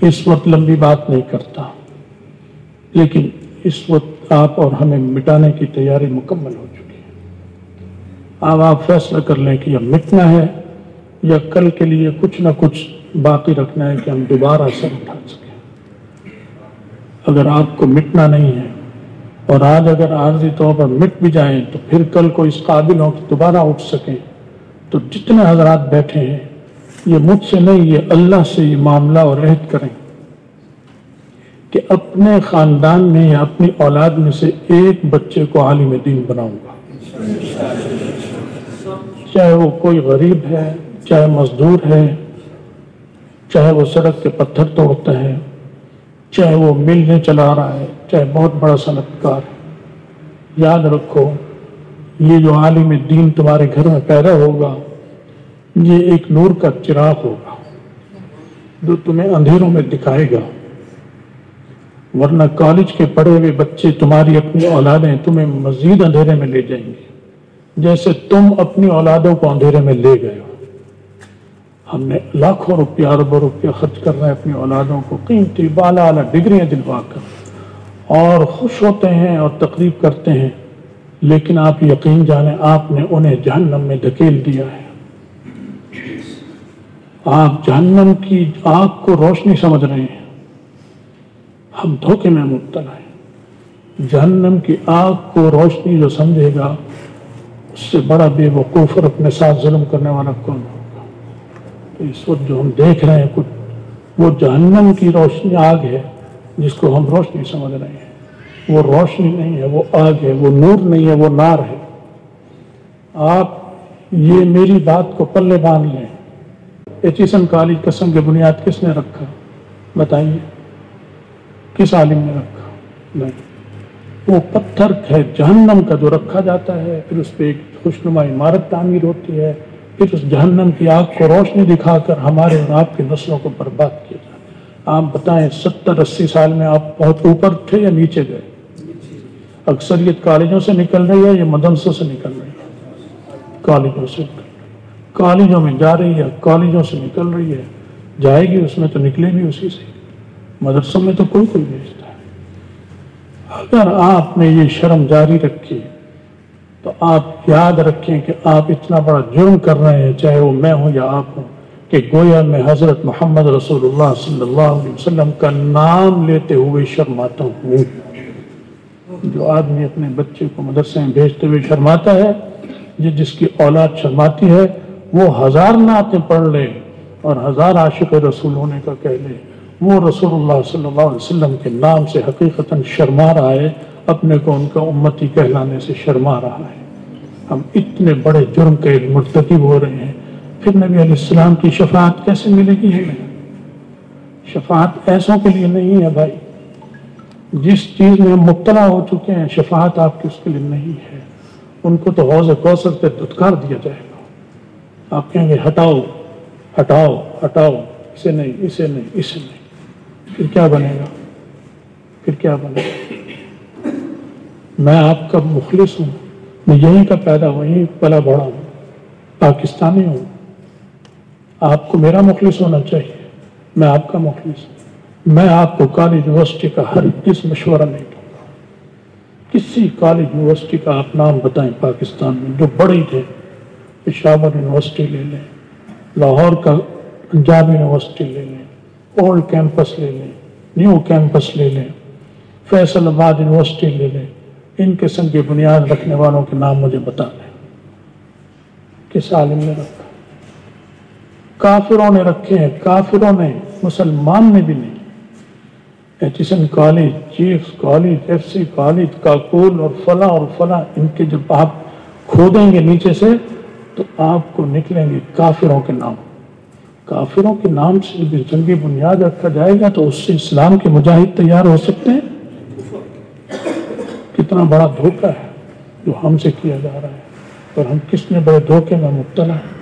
اس وقت لمبی بات نہیں کرتا، لیکن اس وقت آپ اور ہمیں مٹانے کی تیاری مکمل ہو چکی ہے۔ اب آپ فیصلہ کر لیں کہ اب مٹنا ہے یا کل کے لیے کچھ نہ کچھ باقی رکھنا ہے کہ ہم دوبارہ سر اٹھا سکیں۔ اگر آپ کو مٹنا نہیں ہے اور آج اگر عارضی طور پر مٹ بھی جائیں تو پھر کل کو اس قابل ہو کہ دوبارہ اٹھ سکیں، تو جتنے حضرات بیٹھے ہیں یہ مجھ سے نہیں، یہ اللہ سے یہ معاملہ اور عہد کریں کہ اپنے خاندان میں یا اپنی اولاد میں سے ایک بچے کو عالم دین بناؤں گا، چاہے وہ کوئی غریب ہے، چاہے مزدور ہے، چاہے وہ سڑک کے پتھر توڑتا ہے، چاہے وہ ملیں چلا رہا ہے، چاہے بہت بڑا صنعت کار ہے۔ یاد رکھو، یہ جو عالم دین تمہارے گھر میں پیدا ہوگا یہ ایک نور کا چراغ ہوگا جو تمہیں اندھیروں میں دکھائے گا، ورنہ کالج کے پڑھے ہوئے بچے تمہاری اپنی اولادیں تمہیں مزید اندھیرے میں لے جائیں گے جیسے تم اپنی اولادوں کو اندھیرے میں لے گئے ہو۔ ہم نے لاکھوں روپیہ اربوں روپیہ خرچ کر رہے ہیں اپنی اولادوں کو قیمتی بالا اعلیٰ ڈگریاں دلوا کر، اور خوش ہوتے ہیں اور تقریب کرتے ہیں، لیکن آپ یقین جانیں آپ نے انہیں جہنم میں دھکیل دیا ہے۔ آپ جہنم کی آگ کو روشنی سمجھ رہے ہیں، ہم دھوکے میں مبتلا ہیں۔ جہنم کی آگ کو روشنی جو سمجھے گا اس سے بڑا بے وقوف اور اپنے ساتھ ظلم کرنے والا کون ہوگا؟ تو اس وقت جو ہم دیکھ رہے ہیں کچھ، وہ جہنم کی روشنی آگ ہے جس کو ہم روشنی سمجھ رہے ہیں۔ وہ روشنی نہیں ہے، وہ آگ ہے، وہ نور نہیں ہے، وہ نار ہے۔ آپ یہ میری بات کو پلے باندھ لیں۔ ایچیسن کالج کا سنگ بنیاد کس نے رکھا؟ بتائیے، کس عالم نے رکھا؟ نہیں، وہ پتھر ہے جہنم کا جو رکھا جاتا ہے، پھر اس پہ ایک خوشنما عمارت تعمیر ہوتی ہے، پھر اس جہنم کی آگ کو روشنی دکھا کر ہمارے اور آپ کی نسلوں کو برباد کیا جاتا ہے۔ آپ بتائیں 70-80 سال میں آپ بہت اوپر تھے یا نیچے گئے؟ اکثریت کالجوں سے نکل رہی ہے یا مدرسوں سے نکل رہی ہے؟ کالجوں سے نکل رہی ہے۔ کالجوں میں جا رہی ہے، کالجوں سے نکل رہی ہے، جائے گی اس میں تو نکلے بھی اسی سے۔ مدرسوں میں تو کوئی بھیجتا ہے۔ اگر آپ نے یہ شرم جاری رکھی تو آپ یاد رکھیں کہ آپ اتنا بڑا جرم کر رہے ہیں، چاہے وہ میں ہوں یا آپ ہوں، کہ گویا میں حضرت محمد رسول اللہ صلی اللہ علیہ وسلم کا نام لیتے ہوئے شرماتا ہوں۔ جو آدمی اپنے بچے کو مدرسے میں بھیجتے ہوئے شرماتا ہے، جس کی اولاد شرماتی ہے، وہ 1000 نعتیں پڑھ لے اور 1000 عاشق رسول ہونے کا کہہ لے، وہ رسول اللہ صلی اللہ علیہ وسلم کے نام سے حقیقتاً شرما رہا ہے، اپنے کو ان کا امتی کہلانے سے شرما رہا ہے۔ ہم اتنے بڑے جرم کے مرتکب ہو رہے ہیں، پھر نبی علیہ السلام کی شفاعت کیسے ملے گی ہمیں؟ شفاعت ایسوں کے لیے نہیں ہے بھائی، جس چیز میں ہم مبتلا ہو چکے ہیں شفاعت آپ کی اس کے لیے نہیں ہے۔ ان کو تو حوض کوثر سے دھتکار دیا جائے گا، آپ کہیں گے ہٹاؤ ہٹاؤ ہٹاؤ، اسے نہیں اسے نہیں اسے نہیں، پھر کیا بنے گا؟ پھر کیا بنے گا؟ میں آپ کا مخلص ہوں، میں یہیں کا پیدا وہیں پلا بڑا ہوں، پاکستانی ہوں، آپ کو میرا مخلص ہونا چاہیے، میں آپ کا مخلص ہوں۔ میں آپ کو کالج یونیورسٹی کا ہر کس مشورہ نہیں دوں گا۔ کسی کالج یونیورسٹی کا آپ نام بتائیں پاکستان میں جو بڑی تھے، پشاور یونیورسٹی لے لیں، لاہور کا پنجاب یونیورسٹی لے لیں، اولڈ کیمپس لے لیں، نیو کیمپس لے لیں، فیصل آباد یونیورسٹی لے لیں، ان کے سنگ بنیاد رکھنے والوں کے نام مجھے بتا دیں، کس عالم نے رکھا؟ کافروں نے رکھے ہیں، کافروں نے، مسلمان نے بھی نہیں۔ Aitchison College, Chiefs College, F C College, Kakul اور فلاں، ان کے جب آپ کھودیں گے نیچے سے تو آپ کو نکلیں گے کافروں کے نام۔ کافروں کے نام سے بھی جنگی بنیاد رکھا جائے گا تو اس سے اسلام کے مجاہد تیار ہو سکتے ہیں؟ کتنا بڑا دھوکہ ہے جو ہم سے کیا جا رہا ہے، اور ہم کس نے بڑے دھوکے میں مبتلا ہیں۔